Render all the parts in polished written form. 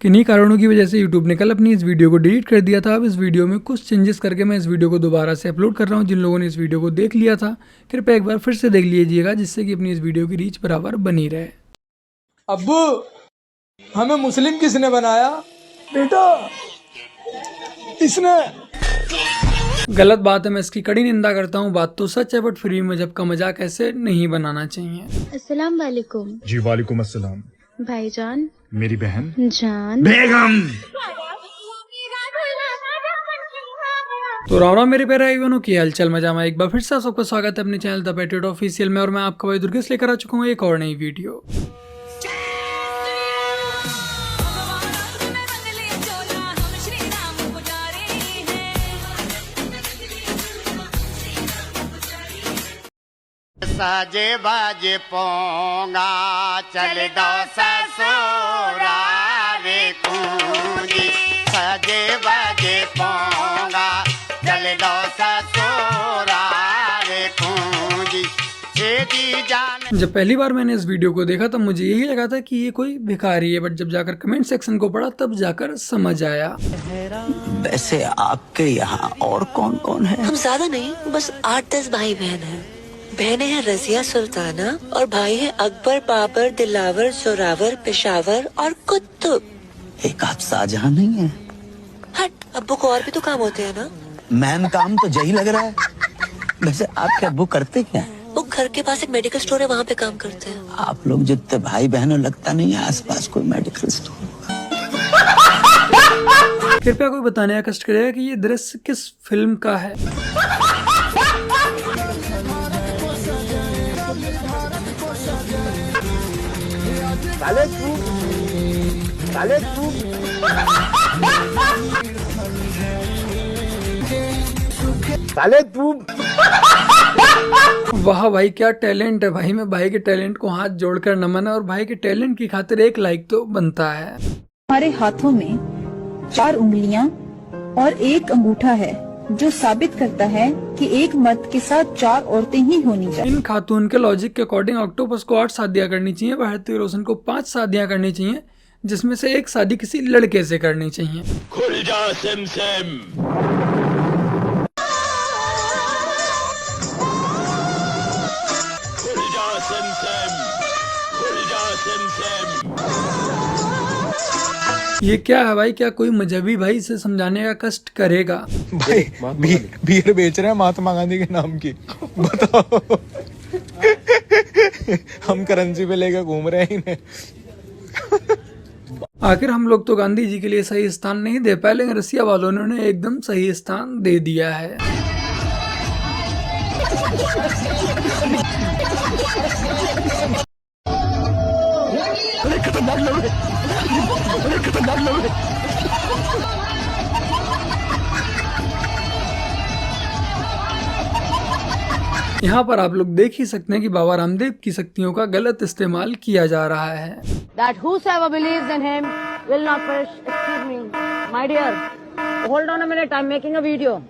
किन्हीं कारणों की वजह से YouTube ने कल अपनी इस वीडियो को डिलीट कर दिया था। अब इस वीडियो में कुछ चेंजेस करके मैं इस वीडियो को दोबारा से अपलोड कर रहा हूँ। जिन लोगों ने इस वीडियो को देख लिया था कृपया एक बार फिर से देख लीजिएगा, जिससे कि अपनी इस वीडियो की रीच बराबर बनी रहे। अब्बू, हमें मुस्लिम किसने बनाया? बेटा, इसने। गलत बात है, मैं इसकी कड़ी निंदा करता हूँ। बात तो सच है, बट फ्री मजहब का मजाक ऐसे नहीं बनाना चाहिए। अस्सलाम वालेकुम। जी वालेकुम अस्सलाम। भाईजान, मेरी बहन जान, बेगम। तो राम राम मेरे प्यारे भाई बहनों की हालचाल मजा में एक बार फिर से आप सबका स्वागत है अपने चैनल द पैट्रियट ऑफिशियल में। और मैं आपका भाई दुर्गेश लेकर आ चुका हूँ एक और नई वीडियो। साजे बाजे पोंगा चल दो ससुरारे कुंजी, साजे बाजे पोंगा चल दो ससुरारे कुंजी। जब पहली बार मैंने इस वीडियो को देखा तब मुझे यही लगा था कि ये कोई भिखारी है, बट जब जाकर कमेंट सेक्शन को पढ़ा तब जाकर समझ आया। वैसे आपके यहाँ और कौन कौन है? हम ज्यादा नहीं, बस 8-10 भाई बहन हैं। बहनें हैं रजिया सुल्ताना और भाई हैं अकबर, बाबर, दिलावर, जोरावर, पेशावर और कुतुब। एक आप शाहजहां नहीं है? हट, अब्बू को और भी तो काम होते हैं ना। मैन काम तो यही लग रहा है। वैसे आपके अब्बू करते क्या है? वो घर के पास एक मेडिकल स्टोर है, वहाँ पे काम करते हैं। आप लोग जितने भाई बहनों लगता नहीं है आसपास कोई मेडिकल स्टोर। कृपया कोई बताने का कष्ट करेगा कि ये दृश्य किस फिल्म का है। वाह भाई, क्या टैलेंट है भाई। मैं भाई के टैलेंट को हाथ जोड़कर नमन है, और भाई के टैलेंट की खातिर एक लाइक तो बनता है। हमारे हाथों में 4 उंगलियां और 1 अंगूठा है, जो साबित करता है कि एक मर्द के साथ 4 औरतें ही होनी चाहिए। इन खातून के लॉजिक के अकॉर्डिंग ऑक्टोपस को 8 शादियां करनी चाहिए, भारती रोशन को 5 शादियां करनी चाहिए, जिसमें से एक शादी किसी लड़के से करनी चाहिए। खुल जा सिमसिम। ये क्या है भाई? क्या कोई मजहबी भाई इसे समझाने का कष्ट करेगा? भाई बीयर बेच रहे हैं महात्मा गांधी के नाम की। बताओ, हम करेंसी पे लेकर घूम रहे हैं इन्हें। आखिर हम लोग तो गांधी जी के लिए सही स्थान नहीं दे पाए, लेकिन रसिया वालों ने उन्हें एकदम सही स्थान दे दिया है। यहाँ पर आप लोग देख ही सकते हैं कि बाबा रामदेव की शक्तियों का गलत इस्तेमाल किया जा रहा है। That whosoever believes in him will not perish. Excuse me, my dear. Hold on a minute. I'm making a video.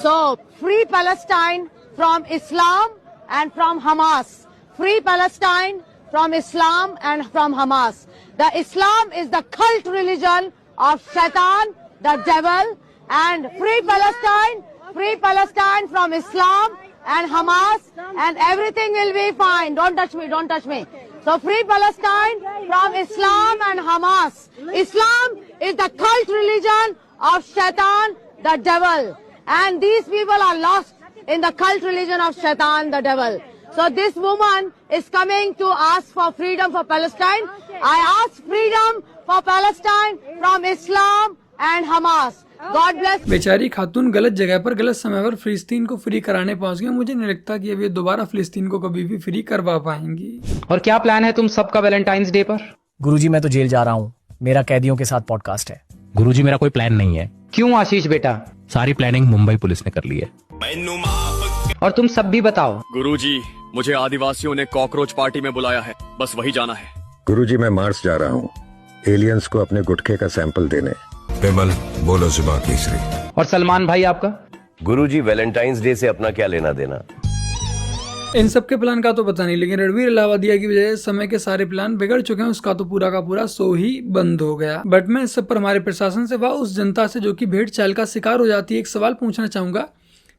So, free Palestine from Islam and from Hamas. Free Palestine from Islam and from Hamas. The Islam is the cult religion of Shaitan, the devil, and free Palestine from Islam and Hamas, and everything will be fine. Don't touch me, don't touch me. So free Palestine from Islam and Hamas. Islam is the cult religion of Shaitan, the devil, and these people are lost in the cult religion of Shaitan, the devil. So this woman is coming to ask for freedom for Palestine. I ask freedom for Palestine from Islam and Hamas. God bless. बेचारी खातून गलत जगह पर गलत समय पर फिलिस्तीन को free कराने पहुंच गई। मुझे नहीं लगता कि अब ये दोबारा फिलिस्तीन को कभी भी फ्री करवा पाएंगी। और क्या प्लान है तुम सबका वैलेंटाइंस डे पर? गुरुजी, मैं तो जेल जा रहा हूँ। मेरा कैदियों के साथ पॉडकास्ट है। गुरुजी, मेरा कोई प्लान नहीं है। क्यों आशीष बेटा? सारी प्लानिंग मुंबई पुलिस ने कर ली है। और तुम सब भी बताओ। गुरुजी, मुझे आदिवासियों ने कॉकरोच पार्टी में बुलाया है, बस वही जाना है। गुरुजी, मैं मार्स जा रहा हूँ एलियंस को अपने गुटखे का सैंपल देने। विमल, बोलो जुबान तीसरी। और सलमान भाई आपका? गुरुजी, वैलेंटाइंस डे से अपना क्या लेना देना? इन सब के प्लान का तो पता नहीं, लेकिन रणवीर इलाहाबादिया की वजह से समय के सारे प्लान बिगड़ चुके हैं। उसका तो पूरा का पूरा शो ही बंद हो गया। बट मैं इस सब पर हमारे प्रशासन से व उस जनता से जो कि भेड़ चाल का शिकार हो जाती है एक सवाल पूछना चाहूंगा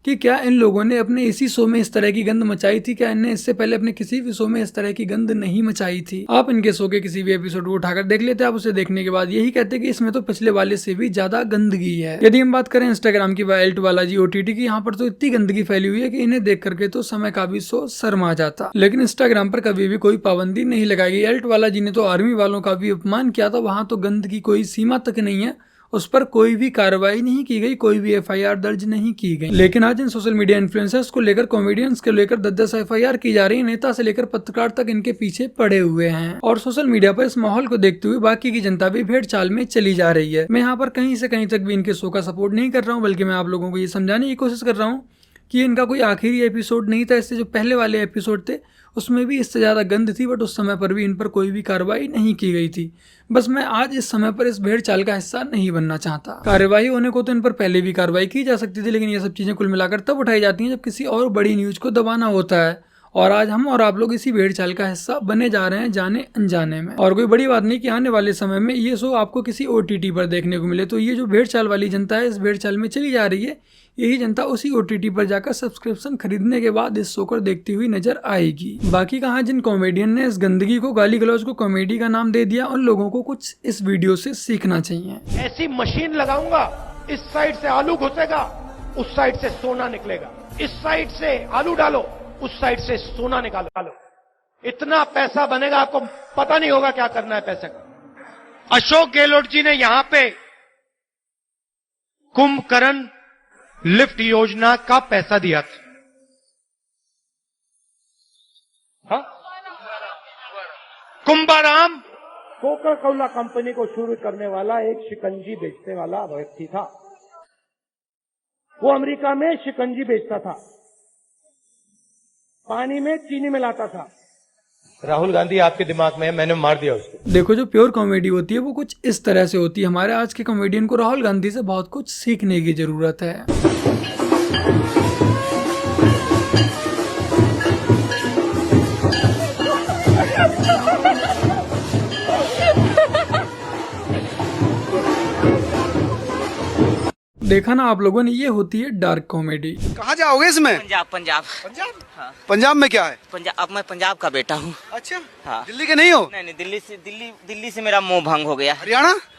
कि क्या इन लोगों ने अपने इसी शो में इस तरह की गंद मचाई थी? क्या इनने इससे पहले अपने किसी भी शो में इस तरह की गंद नहीं मचाई थी? आप इनके शो के किसी भी एपिसोड को उठाकर देख लेते, आप उसे देखने के बाद यही कहते कि इसमें तो पिछले वाले से भी ज्यादा गंदगी है। यदि हम बात करें इंस्टाग्राम की व एल्ट बालाजी OTT की, यहाँ पर तो इतनी गंदगी फैली हुई है कि इन्हें देख करके तो समय का भी शो शर्मा जाता। लेकिन इंस्टाग्राम पर कभी भी कोई पाबंदी नहीं लगाई गई। एल्ट बालाजी ने तो आर्मी वालों का भी अपमान किया था, वहां तो गंद की कोई सीमा तक नहीं है, उस पर कोई भी कार्रवाई नहीं की गई, कोई भी FIR दर्ज नहीं की गई। लेकिन आज इन सोशल मीडिया इन्फ्लुएंसर्स को लेकर, कॉमेडियंस को लेकर 10-10 FIR की जा रही है। नेता से लेकर पत्रकार तक इनके पीछे पड़े हुए हैं और सोशल मीडिया पर इस माहौल को देखते हुए बाकी की जनता भी भेड़ चाल में चली जा रही है। मैं यहाँ पर कहीं से कहीं तक भी इनके शो का सपोर्ट नहीं कर रहा हूँ, बल्कि मैं आप लोगों को ये समझाने की कोशिश कर रहा हूँ कि इनका कोई आखिरी एपिसोड नहीं था। इससे जो पहले वाले एपिसोड थे उसमें भी इससे ज़्यादा गंद थी, बट उस समय पर भी इन पर कोई भी कार्रवाई नहीं की गई थी। बस मैं आज इस समय पर इस भेड़ चाल का हिस्सा नहीं बनना चाहता। कार्रवाई होने को तो इन पर पहले भी कार्रवाई की जा सकती थी, लेकिन ये सब चीज़ें कुल मिलाकर तब उठाई जाती हैं जब किसी और बड़ी न्यूज़ को दबाना होता है। और आज हम और आप लोग इसी भेड़ चाल का हिस्सा बने जा रहे हैं, जाने अनजाने में। और कोई बड़ी बात नहीं कि आने वाले समय में ये शो आपको किसी OTT पर देखने को मिले। तो ये जो भेड़ चाल वाली जनता है, इस भेड़ चाल में चली जा रही है, यही जनता उसी OTT पर जाकर सब्सक्रिप्शन खरीदने के बाद इस शो को देखती हुई नजर आएगी। बाकी कहाँ जिन कॉमेडियन ने इस गंदगी को, गाली गलौज को कॉमेडी का नाम दे दिया, उन लोगों को कुछ इस वीडियो से सीखना चाहिए। ऐसी मशीन लगाऊंगा, इस साइड से आलू घुसेगा, उस साइड से सोना निकलेगा, इस साइड से आलू डालो, उस साइड से सोना निकालो। इतना पैसा बनेगा, आपको पता नहीं होगा क्या करना है पैसे का। अशोक गहलोत जी ने यहां पे कुंभकर्ण लिफ्ट योजना का पैसा दिया था। हाँ? कुंभाराम कोका कोला कंपनी को शुरू करने वाला एक शिकंजी बेचने वाला व्यक्ति था। वो अमेरिका में शिकंजी बेचता था, पानी में चीनी मिलाता था। राहुल गांधी आपके दिमाग में है, मैंने मार दिया उसको। देखो, जो प्योर कॉमेडी होती है वो कुछ इस तरह से होती है। हमारे आज के कॉमेडियन को राहुल गांधी से बहुत कुछ सीखने की जरूरत है। देखा ना आप लोगों ने, ये होती है डार्क कॉमेडी। कहाँ जाओगे इसमें? पंजाब। पंजाब? हाँ। पंजाब में क्या है? पंजाब, अब मैं पंजाब का बेटा हूँ। अच्छा। हाँ। दिल्ली के नहीं हो? नहीं, दिल्ली से मेरा मोह भंग हो गया।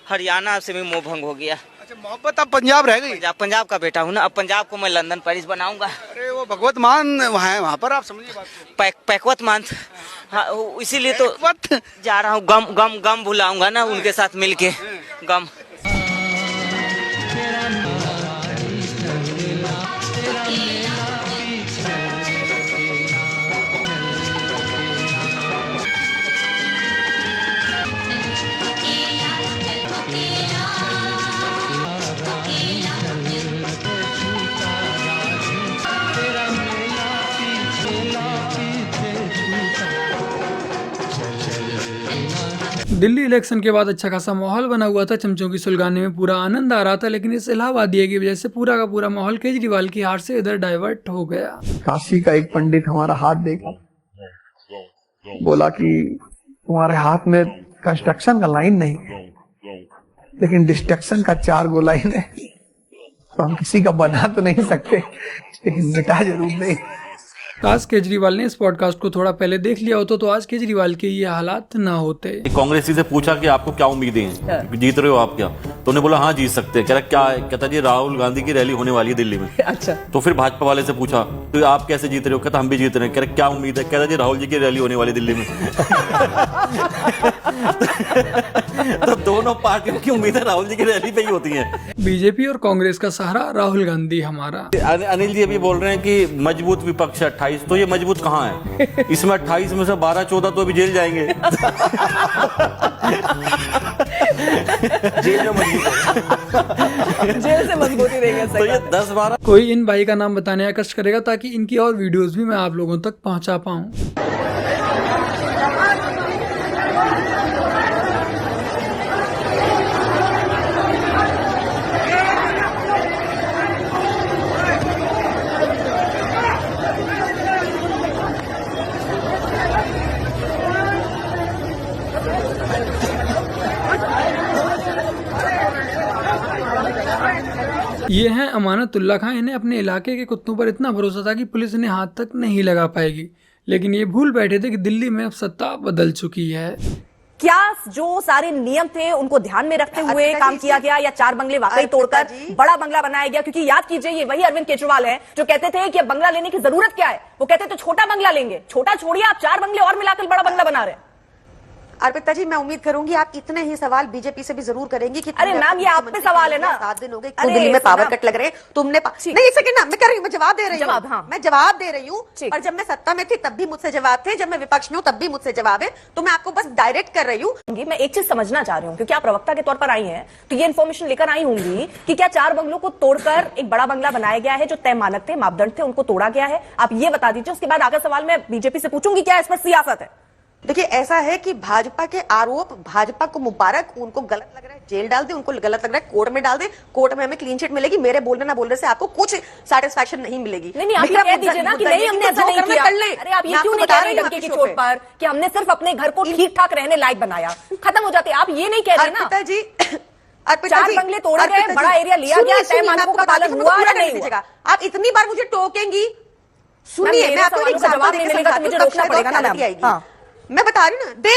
हरियाणा से भी मोह भंग हो गया। अच्छा, मोहब्बत अब पंजाब रह गई। पंजाब का बेटा हूँ ना, अब पंजाब को मैं लंदन पेरिस बनाऊंगा। अरे वो भगवत मान वहाँ पर, आप समझिए बात। पैकवत मान, हाँ, इसीलिए तो जा रहा हूँ। गम भुलाऊंगा ना उनके साथ मिलके, गम। दिल्ली इलेक्शन के बाद अच्छा खासा माहौल बना हुआ था, चमचों की सुलगाने में पूरा आनंद आ रहा था, लेकिन इस इलाहाबादिया की वजह से पूरा का पूरा माहौल केजरीवाल की हार से इधर डाइवर्ट हो गया। काशी का एक पंडित हमारा हाथ देखा, बोला कि तुम्हारे हाथ में कंस्ट्रक्शन का लाइन नहीं, लेकिन डिस्ट्रक्शन का 4 गो लाइन है। तो हम किसी का बना तो नहीं सकते, लेकिन मिटा जरूर नहीं। काश केजरीवाल ने इस पॉडकास्ट को थोड़ा पहले देख लिया होता तो आज केजरीवाल के ये हालात ना होते। कांग्रेसी से पूछा कि आपको क्या उम्मीदें हैं, जीत रहे हो आप क्या? तो उन्होंने बोला हाँ जीत सकते हैं। कह रहा क्या है? कहता जी राहुल गांधी की रैली होने वाली है दिल्ली में। अच्छा। तो फिर भाजपा वाले से पूछा तो आप कैसे जीत रहे हो? कहता हम भी जीत रहे हैं। कह रहा क्या उम्मीद है? कहता जी राहुल जी की रैली होने वाली दिल्ली में। तो दोनों पार्टियों की उम्मीदें राहुल जी की रैली पे ही होती है। बीजेपी और कांग्रेस का सहारा राहुल गांधी हमारा। अनिल जी अभी बोल रहे हैं कि मजबूत विपक्ष 28, तो ये मजबूत कहाँ है? इसमें 28 में से 12-14 तो अभी जेल जाएंगे। जेल से मजबूती देंगे। तो ये 10-12 कोई इन भाई का नाम बताने का कष्ट करेगा ताकि इनकी और वीडियोस भी मैं आप लोगों तक पहुंचा पाऊं। ये हैं अमानतुल्लाह खां। इन्हें अपने इलाके के कुत्तों पर इतना भरोसा था कि पुलिस इन्हें हाथ तक नहीं लगा पाएगी, लेकिन ये भूल बैठे थे कि दिल्ली में अब सत्ता बदल चुकी है। क्या जो सारे नियम थे उनको ध्यान में रखते हुए काम किया गया, या 4 बंगले वाकई तोड़कर बड़ा बंगला बनाया गया? क्योंकि याद कीजिए, ये वही अरविंद केजरीवाल हैं जो कहते थे कि अब बंगला लेने की जरूरत क्या है। वो कहते थे छोटा बंगला लेंगे। छोटा छोड़िए, आप 4 बंगले और मिलाकर बड़ा बंगला बना रहे हैं। अर्पिता जी, मैं उम्मीद करूंगी आप इतने ही सवाल बीजेपी से भी जरूर करेंगी कि अरे मैम, ये आप पे सवाल है ना। 7 दिन हो गए, दिल्ली में पावर कट लग रहे हैं, तुमने नहीं, एक सेकंड ना, मैं कर रही हूँ, मैं जवाब दे रही हूँ। हाँ। मैं जवाब दे रही हूँ, और जब मैं सत्ता में थी तब भी मुझसे जवाब थे, जब मैं विपक्ष में हूँ तब भी मुझसे जवाब है, तो मैं आपको बस डायरेक्ट कर रही हूँ। मैं एक चीज समझना चाह रही हूँ, क्योंकि आप प्रवक्ता के तौर पर आई हैं, तो ये इन्फॉर्मेशन लेकर आई होंगी कि क्या 4 बंगलों को तोड़कर एक बड़ा बंगला बनाया गया है, जो तय मानक थे, मापदंड थे, उनको तोड़ा गया है। आप ये बता दीजिए, उसके बाद आगे सवाल मैं बीजेपी से पूछूंगी क्या इस पर सियासत है। देखिए, ऐसा है कि भाजपा के आरोप, भाजपा को मुबारक, उनको गलत लग रहा है जेल डाल दे, उनको गलत लग रहा है कोर्ट में डाल दे, कोर्ट में हमें क्लीन चिट मिलेगी, मेरे बोलने ना बोलने से आपको कुछ सेटिस्फैक्शन नहीं मिलेगी। नहीं, आप ये कह दीजिए ना कि नहीं, हमने ऐसा नहीं किया। अरे आप ये क्यों नहीं कह रहे डंके की चोट पर कि हमने सिर्फ अपने घर को ठीक ठाक रहने लायक बनाया, खत्म हो जाते। आप ये नहीं कह रहे ना। अर्पिता जी, 4 बंगले तोड़े गए, बड़ा एरिया लिया गया, तय मानकों का पालन हुआ या नहीं हुआ? आप इतनी बार मुझे टोकेंगी, सुनिए, मैं आपको एक जवाब नहीं मिलेगा तो मुझे रोकना पड़ेगा ना मैम। मैं बता रही हूँ ना, दे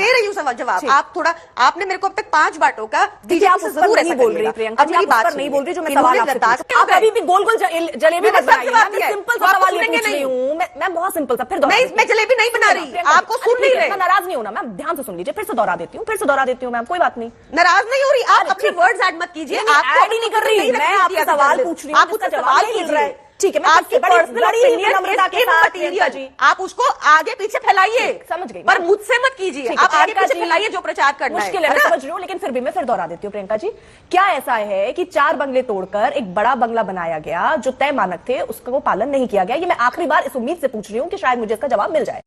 रही हूँ सवाल जवाब। आप थोड़ा, आपने मेरे को अब तक 5 बार टोका, आप उस पर नहीं बोल रही प्रियंका, अब मेरी बात नहीं बोल रही जो मैं सवाल आपसे पूछ रही हूं। आप अभी भी गोल गोल जलेबी मत बनाइए। मैं सिंपल सा सवाल ये पूछ रही हूं, मैं बहुत सिंपल सा, फिर मैं जलेबी नहीं बना रही, आपको सुन नहीं रहे। नाराज नहीं होना मैम, ध्यान से सुन लीजिए, फिर से दोहरा देती हूँ मैम, कोई बात नहीं। नाराज नहीं हो रही, आप अपने वर्ड्स ऐड मत कीजिए। आप ऐड ही नहीं कर रही, मैं आपका सवाल पूछ रही हूँ, आपका सवाल मिल रहा है। ठीक है, मैं आपकी आप उसको आगे पीछे फैलाइए, समझ गई, पर मुझसे मत कीजिए। आप आगे पीछे फैलाइए जो प्रचार करना है। मुश्किल है, मैं समझ रही हूँ, लेकिन फिर भी मैं फिर दोहरा देती हूँ प्रियंका जी। क्या ऐसा है कि 4 बंगले तोड़कर एक बड़ा बंगला बनाया गया, जो तय मानक थे उसका वो पालन नहीं किया गया? ये मैं आखिरी बार इस उम्मीद से पूछ रही हूँ कि शायद मुझे इसका जवाब मिल जाए।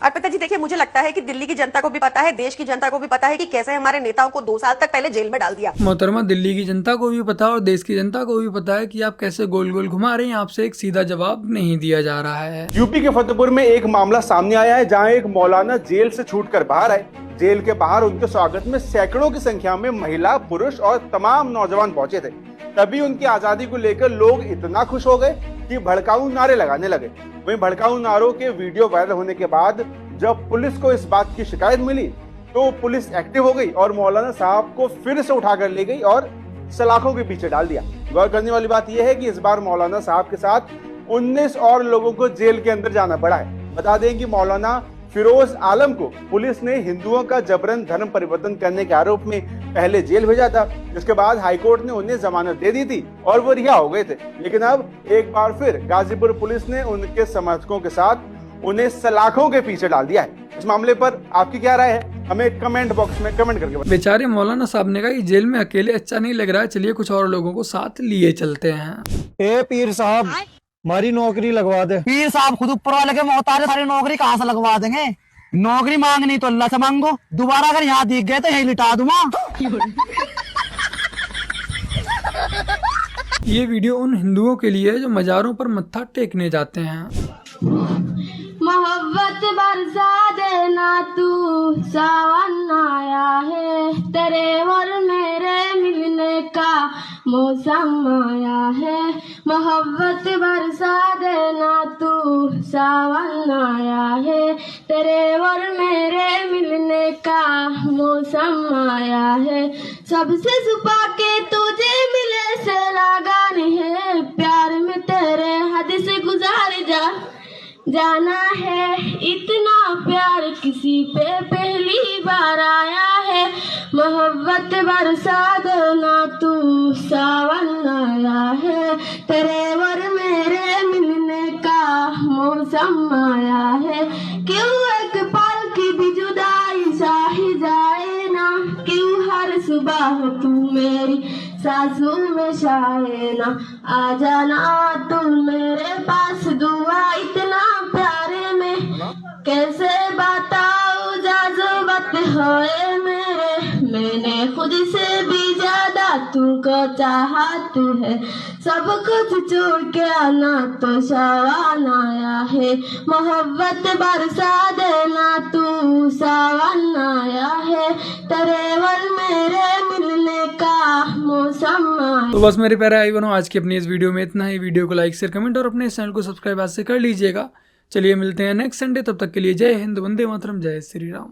अर्पिता जी, देखिए, मुझे लगता है कि दिल्ली की जनता को भी पता है, देश की जनता को भी पता है कि कैसे हमारे नेताओं को 2 साल तक पहले जेल में डाल दिया। मोहतरमा, दिल्ली की जनता को भी पता है और देश की जनता को भी पता है कि आप कैसे गोल गोल घुमा रहे हैं। आपसे एक सीधा जवाब नहीं दिया जा रहा है। यूपी के फतेहपुर में एक मामला सामने आया है, जहां एक मौलाना जेल से छूटकर बाहर आए। जेल के बाहर उनके स्वागत में सैकड़ों की संख्या में महिला, पुरुष और तमाम नौजवान पहुंचे थे। तभी उनकी आजादी को लेकर लोग इतना खुश हो गए कि भड़काऊ नारे लगाने लगे। वहीं भड़काऊ नारों के वीडियो वायरल होने के बाद जब पुलिस को इस बात की शिकायत मिली तो पुलिस एक्टिव हो गई और मौलाना साहब को फिर से उठाकर ले गई और सलाखों के पीछे डाल दिया। गौर करने वाली बात यह है कि इस बार मौलाना साहब के साथ 19 और लोगों को जेल के अंदर जाना पड़ा है। बता दें कि मौलाना फिरोज आलम को पुलिस ने हिंदुओं का जबरन धर्म परिवर्तन करने के आरोप में पहले जेल भेजा था, जिसके बाद हाईकोर्ट ने उन्हें जमानत दे दी थी और वो रिहा हो गए थे। लेकिन अब एक बार फिर गाजीपुर पुलिस ने उनके समर्थकों के साथ उन्हें सलाखों के पीछे डाल दिया है। इस मामले पर आपकी क्या राय है, हमें कमेंट बॉक्स में कमेंट करके बताइए। बेचारे मौलाना साहब ने कहा कि जेल में अकेले अच्छा नहीं लग रहा है, चलिए कुछ और लोगों को साथ लिए चलते हैं। ए पीर साहब, हमारी नौकरी लगवा दे। पीर साहब खुद ऊपर वाले के मोहताज, सारी नौकरी कहाँ से लगवा देंगे? नौकरी मांगनी तो अल्लाह से मांगो, दोबारा अगर यहाँ दिख गए तो यही लिटा दूंगा। ये वीडियो उन हिंदुओं के लिए है जो मजारों पर मत्था टेकने जाते हैं। मोहब्बत बरसा देना, तू सावन आया है, तेरे और मेरे मिलने का मौसम आया है। मोहब्बत बरसा देना, तू सावन आया है, तेरे और मेरे मिलने का मौसम आया है। सबसे छुपा के तुझे मिले से लगानी है, प्यार में तेरे हद से गुजार जाना है। इतना प्यार किसी पे पहली बार आया है। मोहब्बत बरसा देना, तू सावन आया है, तेरे और मेरे मिलने का मौसम आया है। क्यों एक पल की भी जुदाई सही जाए ना, क्यों हर सुबह तू मेरी सासू में शाये ना आ जाना, तू मेरे पास दुआ इतना प्यारे में कैसे बताऊं जज्बात होए मेरे। मैंने खुद से भी ज्यादा तुमको चाहा, तू है सब कुछ छोड़ के आना तो सावन आया है। मोहब्बत बरसा देना, तू सावन आया है, तेरे और मेरे मिलने का मौसम मौसम आया। तो बस मेरे प्यारे भाई बहनों, आज की अपनी इस वीडियो में इतना ही। वीडियो को लाइक शेयर कमेंट और अपने इस चैनल को सब्सक्राइब आज से कर लीजिएगा। चलिए मिलते हैं नेक्स्ट संडे, तब तक के लिए जय हिंद, वंदे मातरम, जय श्री राम।